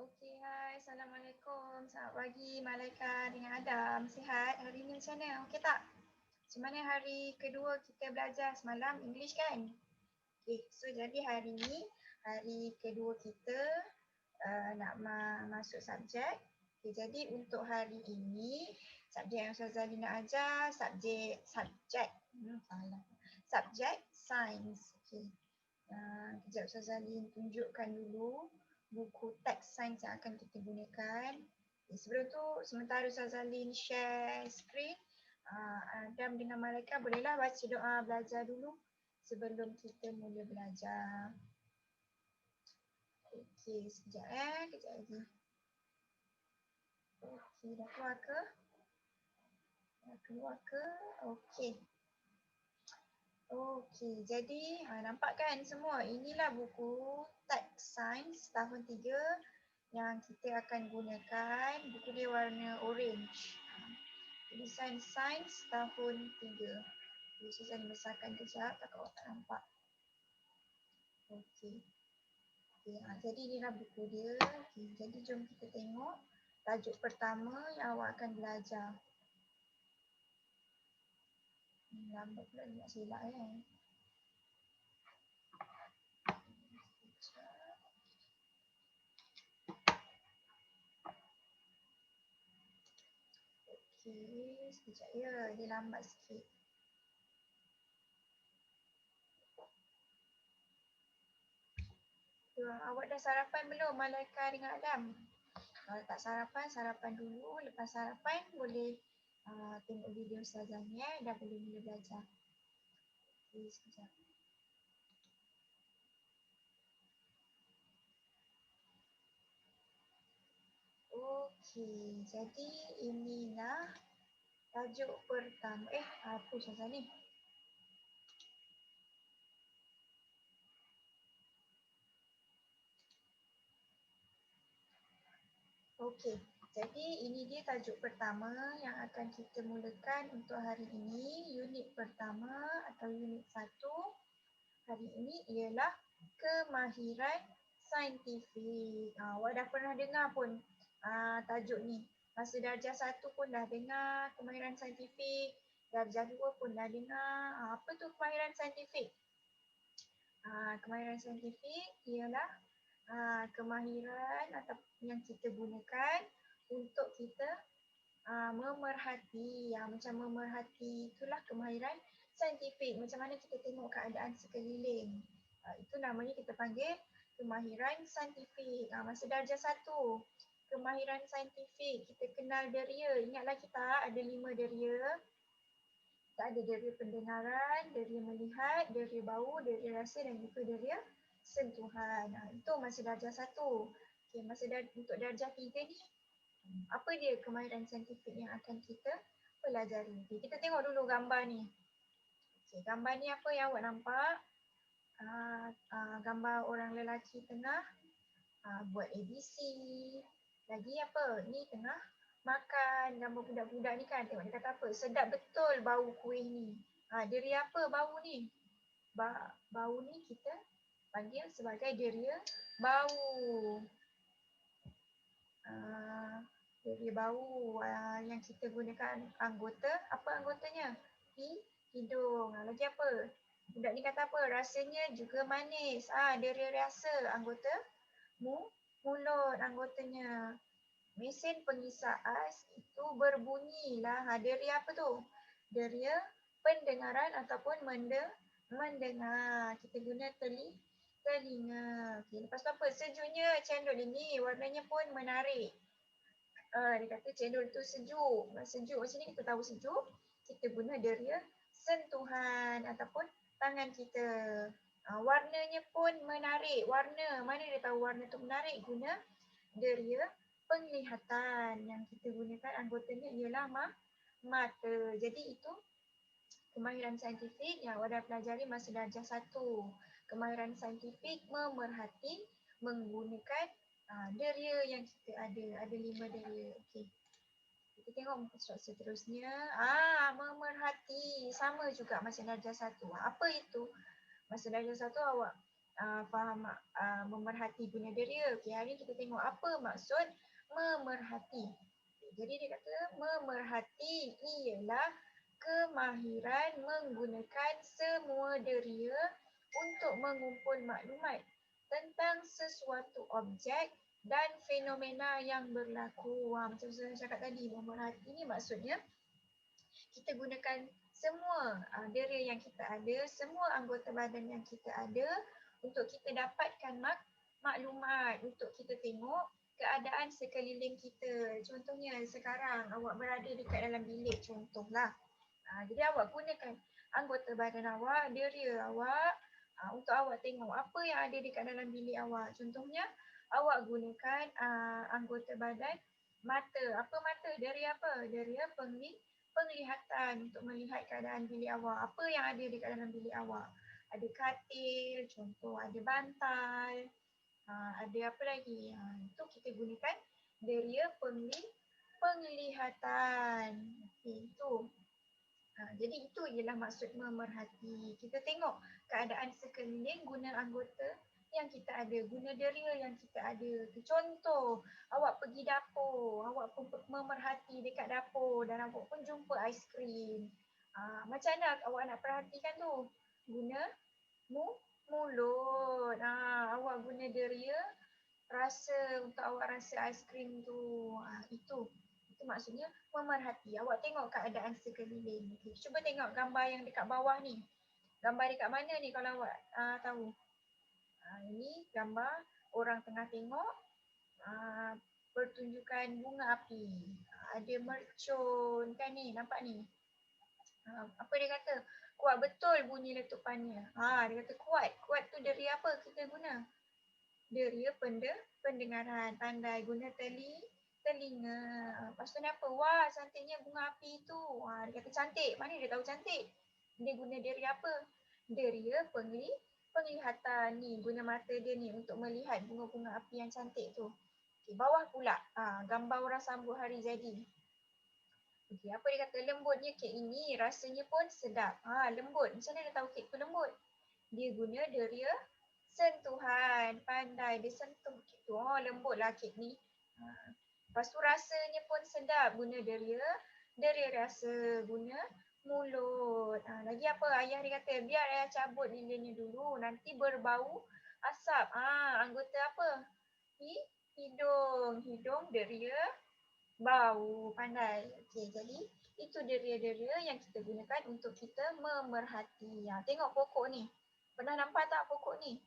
Okey, hai. Assalamualaikum. Selamat pagi Malaika dengan Adam. Sihat? Hari ni macam mana? Okey tak? Macam mana hari kedua kita belajar semalam English kan? Okey, so jadi hari ni, hari kedua kita nak masuk subjek. Okey, jadi untuk hari ini, subjek yang Ustazah Zali nak ajar, subjek Sains. Okey. Kejap Ustazah Zali tunjukkan dulu buku teks sains yang akan kita gunakan. Sebelum tu, sementara Ustazah Zali share screen, Adam dengan Malaika bolehlah baca doa belajar dulu sebelum kita mula belajar. Okey, sekejap kejap lagi. Okey, dah keluar ke? Dah keluar ke? Okey. Okey, jadi nampak kan semua? Inilah buku teks sains tahun 3 yang kita akan gunakan. Buku dia warna orange. Tulisan sains tahun 3. Saya besarkan kejap, takut awak tak nampak. Okey. Jadi inilah buku dia. Jadi jom kita tengok tajuk pertama yang awak akan belajar. Lambat pula nak silap Okey, sekejap dia lambat sikit. Awak dah sarapan belum Malaika dengan Adam? Kalau tak sarapan, sarapan dulu. Lepas sarapan boleh tengok video Ustazah ni dah boleh mula belajar. Okey, sekejap. Okey, jadi inilah tajuk pertama. Apa Ustazah ni? Okey, jadi ini dia tajuk pertama yang akan kita mulakan untuk hari ini. Unit pertama atau unit 1 hari ini ialah kemahiran saintifik. Awak dah pernah dengar pun tajuk ni. Masa darjah 1 pun dah dengar kemahiran saintifik. Darjah 2 pun dah dengar. Apa tu kemahiran saintifik? Kemahiran saintifik ialah kemahiran atau yang kita gunakan untuk kita memerhati. Macam memerhati itulah kemahiran saintifik. Macam mana kita tengok keadaan sekeliling. Itu namanya kita panggil kemahiran saintifik. Masa darjah 1, kemahiran saintifik kita kenal deria. Ingatlah kita ada 5 deria. Kita ada deria pendengaran, deria melihat, deria bau, deria rasa dan juga deria sentuhan. Itu masa darjah 1. Okay, untuk darjah 3 ni, apa dia kemahiran saintifik yang akan kita pelajari. Okay, kita tengok dulu gambar ni. Okay, gambar ni apa yang awak nampak? Gambar orang lelaki tengah buat ABC. Lagi apa? Ni tengah makan. Gambar budak-budak ni kan. Tengok dia kata apa? Sedap betul bau kuih ni. Deria apa bau ni? Bau ni kita panggil sebagai deria bau. Deria bau yang kita gunakan anggota. Apa anggotanya? Hidung. Lagi apa? Budak ni kata apa? Rasanya juga manis. Deria rasa anggota mulut anggotanya. Mesin pengisap ais itu berbunyilah. Deria apa tu? Deria pendengaran ataupun mendengar. Kita guna telinga. Okay, lepas tu apa? Sejuknya cendol ini warnanya pun menarik. Dia kata cendol tu sejuk. Sejuk macam ni kita tahu sejuk. Kita guna deria sentuhan ataupun tangan kita. Warnanya pun menarik. Warna, mana dia tahu warna tu menarik? Guna deria penglihatan. Yang kita gunakan anggotanya ialah mata. Jadi itu kemahiran saintifik yang awak dah pelajari masa darjah 1. Kemahiran saintifik memerhati menggunakan deria yang kita ada. Ada 5 deria. Okey. Kita tengok muka surat seterusnya. Memerhati. Sama juga masa darjah 1. Apa itu? Masa darjah 1 awak faham memerhati guna deria. Okey, hari ni kita tengok apa maksud memerhati. Jadi dia kata memerhati ialah kemahiran menggunakan semua deria untuk mengumpul maklumat tentang sesuatu objek dan fenomena yang berlaku. Macam saya cakap tadi, memerhati ni maksudnya kita gunakan semua deria yang kita ada, semua anggota badan yang kita ada untuk kita dapatkan maklumat, untuk kita tengok keadaan sekeliling kita. Contohnya sekarang awak berada dekat dalam bilik contohlah. Jadi awak gunakan anggota badan awak, deria awak untuk awak tengok apa yang ada dekat dalam bilik awak. Contohnya awak gunakan anggota badan mata. Apa mata? Deria apa? Deria penglihatan untuk melihat keadaan bilik awak. Apa yang ada dekat dalam bilik awak? Ada katil, contoh ada bantal, ada apa lagi? Itu kita gunakan deria penglihatan. Okay, itu. Jadi itu ialah maksud memerhati. Kita tengok keadaan sekeliling guna anggota yang kita ada, guna deria yang kita ada. Contoh, awak pergi dapur, awak pun memerhati dekat dapur dan awak pun jumpa aiskrim. Macam mana awak nak perhatikan tu? Guna mulut. Awak guna deria rasa untuk awak rasa aiskrim tu. Itu maksudnya memerhati. Awak tengok keadaan sekeliling. Okay. Cuba tengok gambar yang dekat bawah ni. Gambar dekat mana ni kalau awak tahu? Ini gambar orang tengah tengok pertunjukan bunga api. Ada mercun kan ni, nampak ni. Apa dia kata? Kuat betul bunyi letupannya. Dia kata kuat. Kuat tu dari apa kita guna? Deria pendengaran. Pandai guna telinga. Lepas tu ni apa? Wah, cantiknya bunga api tu. Dia kata cantik. Mana dia tahu cantik? Dia guna deria apa? Deria penglihatan ni. Guna mata dia ni untuk melihat bunga-bunga api yang cantik tu. Okay, bawah pula. Gambar orang sambut hari jadi. Okay, apa dia kata? Lembutnya kek ini rasanya pun sedap. Lembut. Macam mana dia tahu kek tu lembut? Dia guna deria sentuhan. Pandai dia sentuh kek tu. Lembutlah kek ni. Lepas tu rasanya pun sedap. Guna deria rasa. Guna mulut. Lagi apa? Ayah dia kata, biar ayah cabut lilinnya dulu. Nanti berbau asap. Anggota apa? Hidung. Hidung deria bau. Pandai. Okey, jadi itu deria-deria yang kita gunakan untuk kita memerhati. Tengok pokok ni. Pernah nampak tak pokok ni?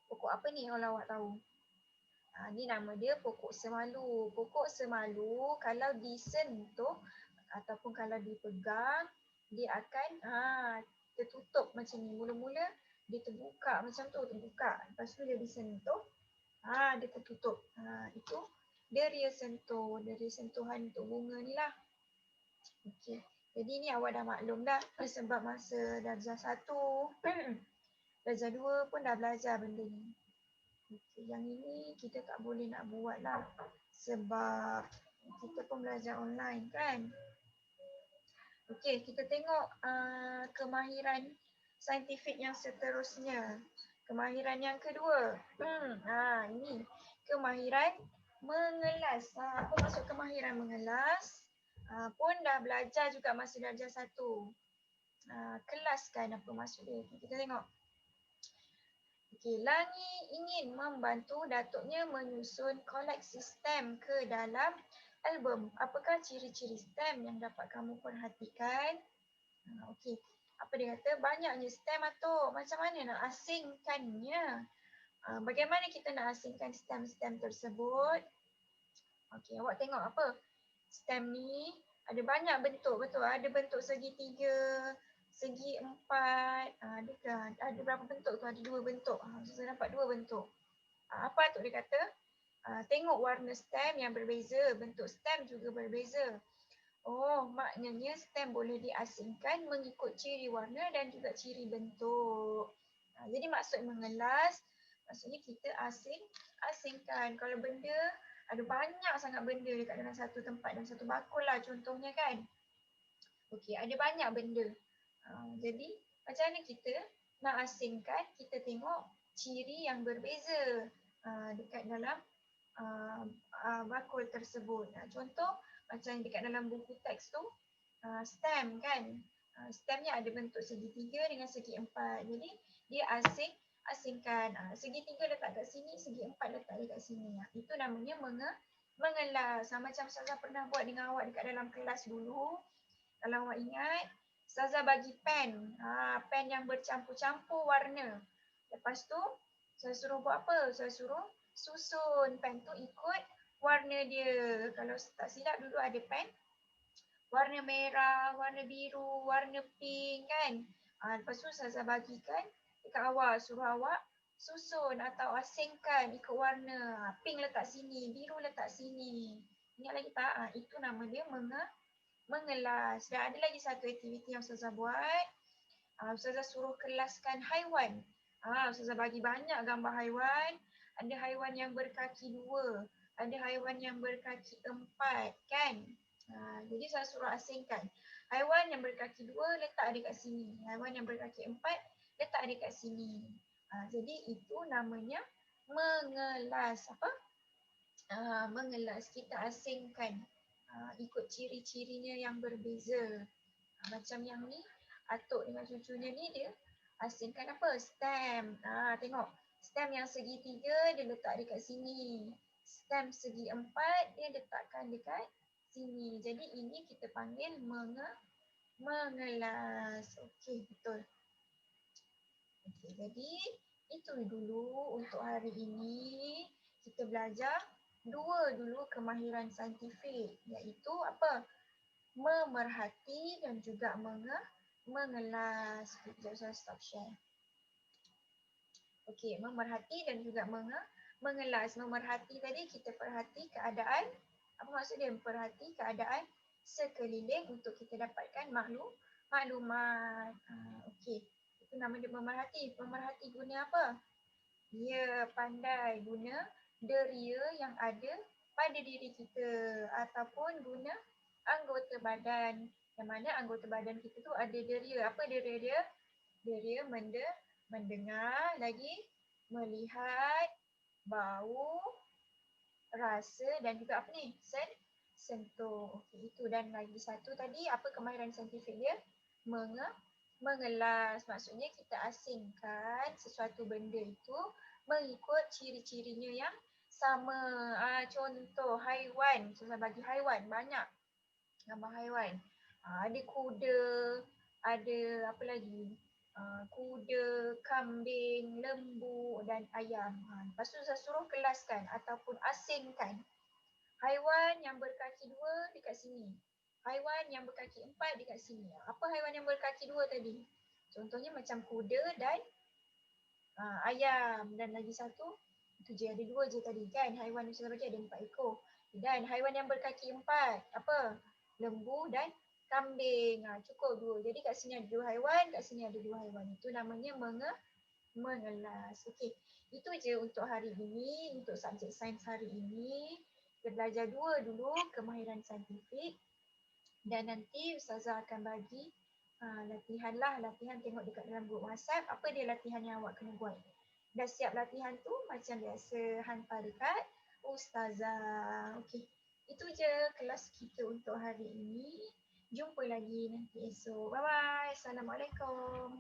Pokok apa ni kalau awak tahu? Ni nama dia pokok semalu. Pokok semalu kalau disentuh ataupun kalau dipegang, dia akan tertutup macam ni. Mula-mula dia terbuka macam tu, terbuka. Lepas tu dia disentuh, dia tertutup. Itu deria sentuh, deria sentuhan untuk bunga ni lah. Okey. Jadi ni awak dah maklum dah sebab masa darjah 1, darjah 2 pun dah belajar benda ni. Okay, yang ini kita tak boleh nak buat lah sebab kita pun belajar online kan. Okey, kita tengok kemahiran saintifik yang seterusnya. Kemahiran yang kedua. Ini kemahiran mengelas. Apa maksud kemahiran mengelas? Pun dah belajar juga masa darjah 1. Kelas kan apa maksud dia? Kita tengok. Okay, Langi ingin membantu datuknya menyusun koleks stem ke dalam album. Apakah ciri-ciri stem yang dapat kamu perhatikan? Okey, apa dia kata? Banyaknya stem atau macam mana nak asingkannya? Bagaimana kita nak asingkan stem-stem tersebut? Okey, awak tengok apa? Stem ni ada banyak bentuk, betul? Ada bentuk segitiga, segi 4, ada berapa bentuk tu? Ada 2 bentuk. Saya nampak 2 bentuk. Apa tu dia kata? Tengok warna stem yang berbeza, bentuk stem juga berbeza. Maknanya stem boleh diasingkan mengikut ciri warna dan juga ciri bentuk. Jadi maksud mengelas, maksudnya kita asingkan. Kalau benda, ada banyak sangat benda dekat dalam satu tempat, dalam satu bakul lah contohnya kan. Okey, ada banyak benda. Jadi macam mana kita nak asingkan? Kita tengok ciri yang berbeza dekat dalam bakul tersebut. Contoh macam dekat dalam buku teks tu, stem kan. Stemnya ada bentuk segitiga dengan segi empat. Jadi dia asingkan. Segitiga letak kat sini, segi empat letak dekat sini. Itu namanya mengelas. Macam Ustazah pernah buat dengan awak dekat dalam kelas dulu. Kalau awak ingat, Ustazah bagi pen. Pen yang bercampur-campur warna. Lepas tu, saya suruh buat apa? Saya suruh susun pen tu ikut warna dia. Kalau tak silap dulu ada pen warna merah, warna biru, warna pink kan. Lepas tu Ustazah bagikan dekat awak, suruh awak susun atau asingkan ikut warna. Pink letak sini, biru letak sini. Ingat lagi tak? Itu nama dia mengelas. Dan ada lagi satu aktiviti yang Ustazah buat. Ustazah suruh kelaskan haiwan. Ustazah bagi banyak gambar haiwan. Ada haiwan yang berkaki 2, ada haiwan yang berkaki 4 kan. Jadi saya suruh asingkan. Haiwan yang berkaki 2 letak dekat sini. Haiwan yang berkaki 4 letak dekat sini. Jadi itu namanya mengelas. Apa? Mengelas. Kita asingkan. Ikut ciri-cirinya yang berbeza. Macam yang ni, atuk dengan cucunya ni dia asingkan apa? Stem. Tengok. Stem yang segitiga dia letak dekat sini. Stem segi 4 dia letakkan dekat sini. Jadi ini kita panggil mengelas. Okey, betul. Okey, jadi itu dulu untuk hari ini. Kita belajar 2 dulu kemahiran saintifik, iaitu apa? Memerhati dan juga mengelas. Sekejap saya stop share. Okey, memerhati dan juga mengelas. Memerhati tadi kita perhati keadaan, apa maksud dia? Perhati keadaan sekeliling untuk kita dapatkan maklumat. Okey, itu nama dia memerhati. Pemerhati guna apa? Dia pandai guna deria yang ada pada diri kita ataupun guna anggota badan. Yang mana anggota badan kita tu ada deria. Apa deria dia? Deria mendengar, lagi melihat, bau, rasa dan juga apa ni? Sentuh. Okey, itu dan lagi satu tadi apa kemahiran saintifik dia? Mengelas. Maksudnya kita asingkan sesuatu benda itu mengikut ciri-cirinya yang sama. Contoh haiwan. Saya bagi haiwan banyak. Gambar haiwan. Ada kuda, ada apa lagi? Kuda, kambing, lembu dan ayam. Lepas tu saya suruh kelaskan ataupun asingkan. Haiwan yang berkaki 2 dekat sini. Haiwan yang berkaki 4 dekat sini. Apa haiwan yang berkaki 2 tadi? Contohnya macam kuda dan ayam. Dan lagi satu, itu je ada 2 je tadi kan. Haiwan yang saya bagi ada 4 ekor. Dan haiwan yang berkaki 4, apa? Lembu dan kambing. Cukup 2. Jadi kat sini ada 2 haiwan, kat sini ada 2 haiwan. Itu namanya mengelas. Okey, itu je untuk hari ini, untuk subjek sains hari ini. Kita belajar 2 dulu kemahiran saintifik dan nanti Ustazah akan bagi latihan tengok dekat dalam grup WhatsApp apa dia latihan yang awak kena buat. Dah siap latihan tu macam biasa hantar dekat Ustazah. Okey, itu je kelas kita untuk hari ini. Jumpa lagi nanti esok. Bye bye. Assalamualaikum.